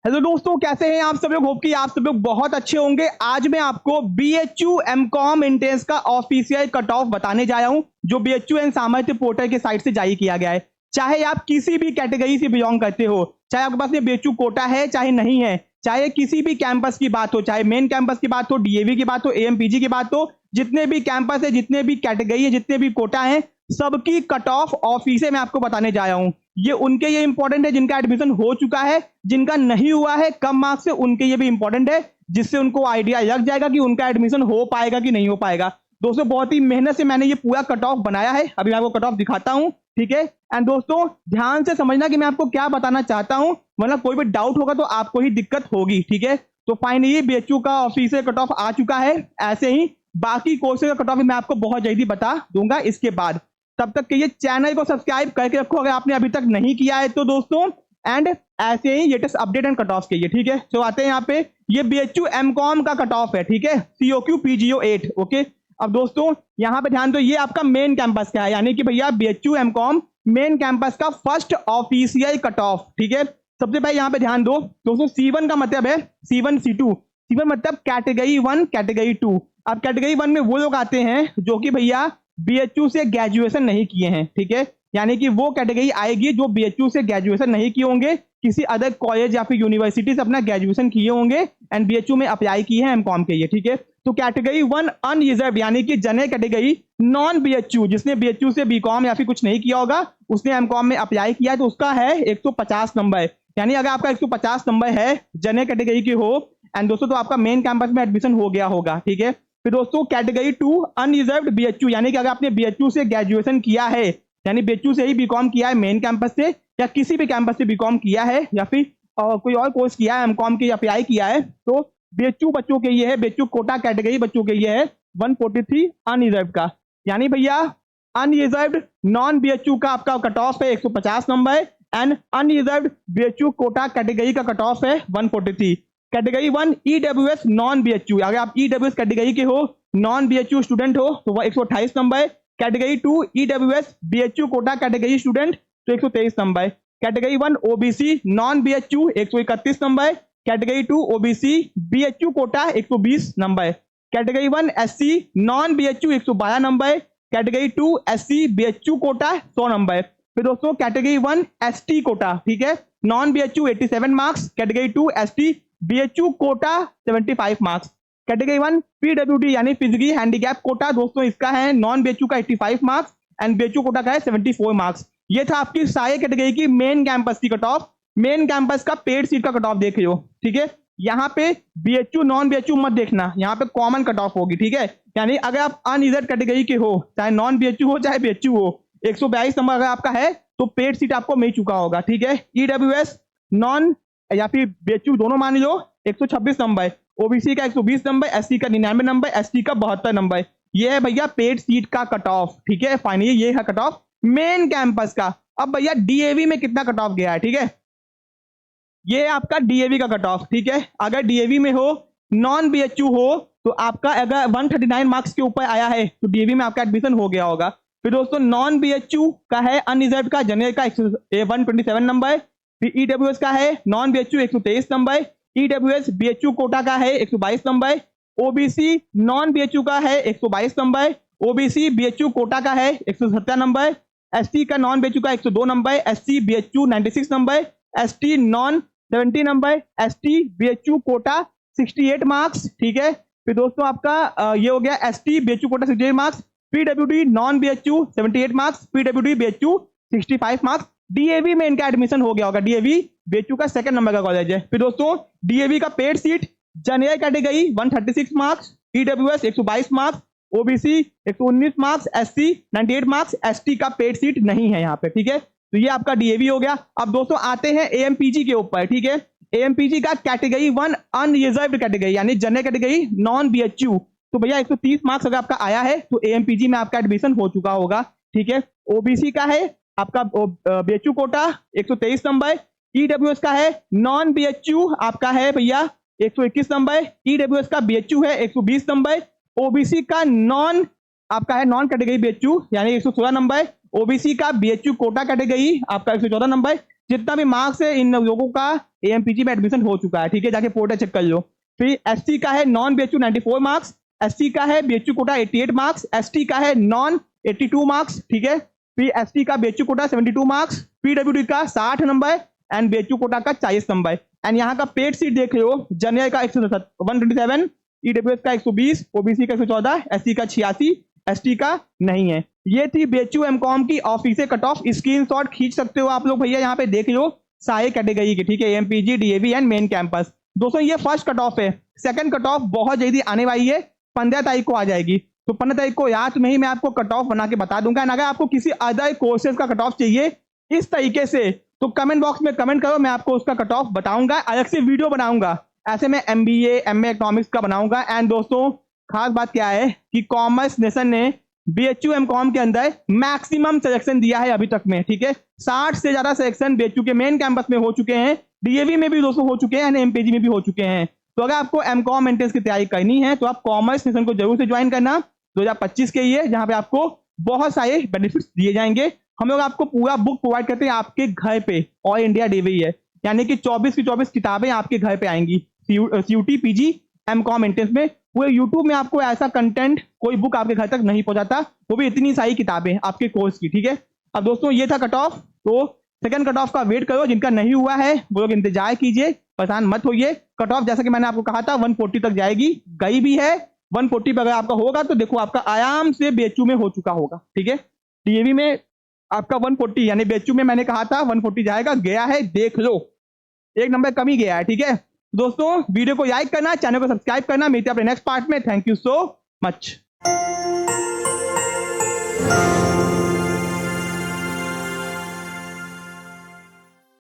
Hello दोस्तों, कैसे हैं आप सब लोग। होप कि आप सब लोग बहुत अच्छे होंगे। आज मैं आपको बीएचयू एमकॉम एंट्रेंस का ऑफिशियल कट ऑफ बताने जा रहा हूं, जो बीएचयू एंड सामर्थ्य पोर्टल के साइट से जारी किया गया है। चाहे आप किसी भी कैटेगरी से बिलोंग करते हो, चाहे आपके पास ये बीएचयू कोटा है चाहे नहीं है, चाहे किसी भी कैंपस की बात हो, चाहे मेन कैंपस की बात हो, डीएवी की बात हो, एएमपीजी की बात हो, जितने भी कैंपस है, जितने भी कैटेगरी है, जितने भी कोटा है, सबकी कट ऑफ ऑफिस मैं आपको बताने जा रहा हूं। ये इंपॉर्टेंट है जिनका एडमिशन हो चुका है, जिनका नहीं हुआ है कम मार्क्स से, उनके ये भी इंपॉर्टेंट है, जिससे उनको आइडिया लग जाएगा कि उनका एडमिशन हो पाएगा कि नहीं हो पाएगा। दोस्तों, बहुत ही मेहनत से मैंने ये पूरा कट ऑफ बनाया है। अभी मैं आपको कट ऑफ दिखाता हूं, ठीक है। एंड दोस्तों, ध्यान से समझना कि मैं आपको क्या बताना चाहता हूं, वरना कोई भी डाउट होगा तो आपको ही दिक्कत होगी, ठीक है। तो फाइनली बीएचयू का ऑफिशियल कट ऑफ आ चुका है। ऐसे ही बाकी कोर्सेज का कट ऑफ मैं आपको बहुत जल्दी बता दूंगा इसके बाद। तब तक के ये चैनल को सब्सक्राइब करके रखो अगर आपने अभी तक नहीं किया है तो दोस्तों। एंड ऐसे ही latest update and cut off के लिए, ठीक है। तो आते हैं यहाँ पे, ये बीएचयू एमकॉम का कट ऑफ है, ठीक है, सीओक्यू पीजीओ 8। ओके, अब दोस्तों यहाँ पे ध्यान दो, ये आपका मेन कैंपस का है, यानी कि भैया बीएचयू एमकॉम मेन कैंपस का फर्स्ट ऑफिशियल कट ऑफ, ठीक है। सबसे पहले यहाँ पे ध्यान दो दोस्तों, C1 का मतलब है C1 C2। C1 मतलब कैटेगरी 1 कैटेगरी 2। अब कैटेगरी 1 में वो लोग आते हैं जो कि भैया बीएचयू से ग्रेजुएशन नहीं किए हैं, ठीक है। यानी कि वो कैटेगरी आएगी जो बीएचयू से ग्रेजुएशन नहीं किए होंगे, किसी अदर कॉलेज या फिर यूनिवर्सिटी से अपना ग्रेजुएशन किए होंगे एंड बीएचयू में अप्लाई किए हैं एमकॉम के लिए, ठीक है। तो कैटेगरी 1 अनरिजर्व यानी कि जनरल कैटेगरी नॉन बीएचयू, जिसने बीएचयू से बीकॉम या फिर कुछ नहीं किया होगा, उसने एमकॉम में अप्लाई किया है, तो उसका है 150 नंबर। यानी अगर आपका 150 नंबर है, जनरल कैटेगरी की हो एंड दोस्तों, तो आपका मेन कैंपस में एडमिशन हो गया होगा, ठीक है। फिर दोस्तों कैटेगरी 2 अनरिजर्व्ड बीएचयू, यानी कि अगर आपने बीएचयू से ग्रेजुएशन किया है, यानी बीएचयू से ही बीकॉम किया है मेन कैंपस से, या किसी भी कैंपस से बीकॉम किया है, या फिर कोई और कोर्स किया है एमकॉम के अप्लाई किया है, तो बीएचयू बच्चों के लिए है, बीएचयू कोटा कैटेगरी बच्चों के लिए है 143 अनरिजर्व्ड का। यानी भैया अनरिजर्व्ड नॉन बीएचयू का आपका कट ऑफ है 150 number and unreserved BHU quota category का कट ऑफ है 143। कैटेगरी 1 ईडब्ल्यूएस नॉन बीएचयू, अगर आप ईडब्ल्यूएस कैटेगरी के हो, नॉन बीएचयू स्टूडेंट हो, तो वह 128 number. Category 2 EWS BHU quota category student, तो 123 number. Category 1 OBC non BHU 131 number. Category 2 OBC BHU quota 120 number. Category 1 SC non BHU 112 number. Category 2 SC BHU quota 100 number. फिर दोस्तों category 1 ST quota, ठीक है, non BHU 87 marks. Category 2 ST BHU quota 75 marks. Category 1 PWD यानी physically handicap quota, दोस्तों इसका है non BHU का 85 marks and BHU quota का है 74 मार्क्स। ये था आपकी सारे कैटेगरी की मेन कैंपस की कट ऑफ। मेन कैंपस का पेड सीट का कट ऑफ देख रहे हो, ठीक है। यहाँ पे बीएचयू नॉन बीएचयू मत देखना, यहाँ पे कॉमन कट ऑफ होगी, ठीक है। यानी अगर आप अनरिजर्व्ड कैटेगरी के हो, चाहे नॉन बीएचयू हो चाहे बीएचयू हो, 142 नंबर अगर आपका है तो पेड सीट आपको मिल चुका होगा, ठीक है। ईडब्ल्यूएस नॉन या फिर बीएचयू दोनों मान लो 126 नंबर, ओबीसी का 120 नंबर, एससी का 99 नंबर, एसटी का 72 नंबर। ये है भैया पेड सीट का कट ऑफ, ठीक है। फाइनली ये है कट ऑफ मेन कैंपस का। अब भैया डीएवी में कितना कट ऑफ गया है, ठीक है, ये आपका डीएवी का कट ऑफ, ठीक है। अगर डीएवी में हो, नॉन बीएचयू हो, तो आपका अगर 139 मार्क्स के ऊपर आया है तो डीएवी में आपका एडमिशन हो गया होगा। फिर दोस्तों नॉन बीएचयू का है अनरिजर्व्ड का जनरल का 127 नंबर। फिर ईडब्ल्यूएस का है non BHU 123 number. EWS BHU quota का है 122 नंबर। ओबीसी नॉन बीएचयू का है 122 नंबर। ओबीसी बीएचयू कोटा का है 170 नंबर। एसटी का नॉन बीएचयू का 102 number. SC BHU 96 number. ST non 70 number. ST BHU quota 68 marks, ठीक है। फिर दोस्तों आपका ये हो गया ST BHU quota 68 marks. PWD non BHU 78 marks. PWD BHU 65 marks. DAV में इनका एडमिशन हो गया होगा, डीएवी बीएचयू का सेकंड नंबर का कॉलेज है। फिर दोस्तों डीएवी का paid seat general category 136 marks, EWS 122 marks, OBC 119 marks, SC 98 marks, ST का पेड सीट नहीं है यहाँ पे, ठीक है। तो ये आपका डीएवी हो गया। अब दोस्तों आते हैं एएमपीजी के ऊपर, ठीक है। एएमपीजी का कैटेगरी 1 अनरिजर्व्ड कैटेगरी यानी जनरल कैटेगरी नॉन बीएचयू, तो भैया 130 मार्क्स अगर आपका आया है तो एएमपीजी में आपका एडमिशन हो चुका होगा, ठीक है। ओबीसी का है आपका बीएचयू कोटा 123 नंबर। ईडब्ल्यूएस का है नॉन बीएचयू आपका है भैया 121 नंबर। ईडब्ल्यूएस का बीएचयू है 120 नंबर। ओबीसी का नॉन आपका है नॉन कैटेगरी बीएचयू यानी 116 नंबर। ओबीसी का बीएचयू कोटा कैटेगरी आपका 114 नंबर। जितना भी मार्क्स है इन लोगों का एएमपीजी में एडमिशन हो चुका है, ठीक है, जाके पोर्टल चेक कर लो। फिर एससी का है नॉन बीएचयू 94 मार्क्स, एससी का है बीएचयू कोटा 88 मार्क्स, एसटी का है नॉन 82 मार्क्स, ठीक है। फिर एसटी का बीएचयू कोटा 72 मार्क्स, पीडब्ल्यूडी का 60 नंबर एंड बीएचयू कोटा का 40 नंबर। एंड यहाँ का पेड सीट देख लो, जनरल का 127, ईडब्ल्यूएस का 120, ओबीसी का 114, एससी का 86, एसटी का नहीं है। ये थी बीएचयू एमकॉम की ऑफिशियल कट ऑफ। स्क्रीनशॉट खींच सकते हो आप लोग भैया, यहाँ पे देख लो सारे कैटेगरी की, ठीक है, MPG, DAV and main campus. दोस्तों ये फर्स्ट कट ऑफ है। सेकंड कट ऑफ बहुत जल्दी आने वाली है, 15 तारीख को आ जाएगी। तो 15 तारीख को रात में ही मैं आपको कट ऑफ बना के बता दूंगा। अगर आपको किसी अदर कोर्सेज का कट ऑफ चाहिए इस तरीके से तो कमेंट बॉक्स में कमेंट करो, मैं आपको उसका कट ऑफ बताऊंगा, अलग से वीडियो बनाऊंगा। ऐसे में एमबीए, एमए इकोनॉमिक्स का बनाऊंगा। एंड दोस्तों खास बात क्या है कि कॉमर्स नेशन ने बीएचयू एमकॉम के अंदर मैक्सिमम सिलेक्शन दिया है अभी तक में, ठीक है। 60 से ज्यादा सिलेक्शन बीएचयू के मेन कैंपस में हो चुके हैं, डीएवी में भी दोस्तों हो चुके हैं, एमपीजी में भी हो चुके हैं। तो अगर आपको एमकॉम एंट्रेंस की तैयारी करनी है तो आप कॉमर्स नेशन को जरूर से ज्वाइन करना। 2025 के लिए जहां पे आपको बहुत सारे बेनिफिट्स दिए जाएंगे। हम लोग आपको पूरा बुक प्रोवाइड करते हैं आपके घर पे, ऑल इंडिया डीवी है, यानी कि 24 की 24 किताबें आपके घर पे आएंगी सीयूटी पीजी एमकॉम एंट्रेंस में। पूरे यूट्यूब में आपको ऐसा कंटेंट कोई बुक आपके घर तक नहीं पहुंचाता, वो भी इतनी सारी किताबें आपके कोर्स की, ठीक है। अब दोस्तों ये था कट ऑफ, तो सेकंड कट ऑफ का वेट करो। जिनका नहीं हुआ है वो लोग इंतजार कीजिए, परेशान मत होइए। कट ऑफ जैसा कि मैंने आपको कहा था 140 तक जाएगी, गई भी है। 140 पर अगर आपका होगा तो देखो आपका आराम से बीएचयू में हो चुका होगा, ठीक है। डीएवी में आपका 140 यानी बीएचयू में मैंने कहा था 140 जाएगा, गया है, देख लो, एक नंबर कम ही गया है, ठीक है। दोस्तों वीडियो को लाइक करना, चैनल को सब्सक्राइब करना। मिलते हैं अपने नेक्स्ट पार्ट में। Thank you so much.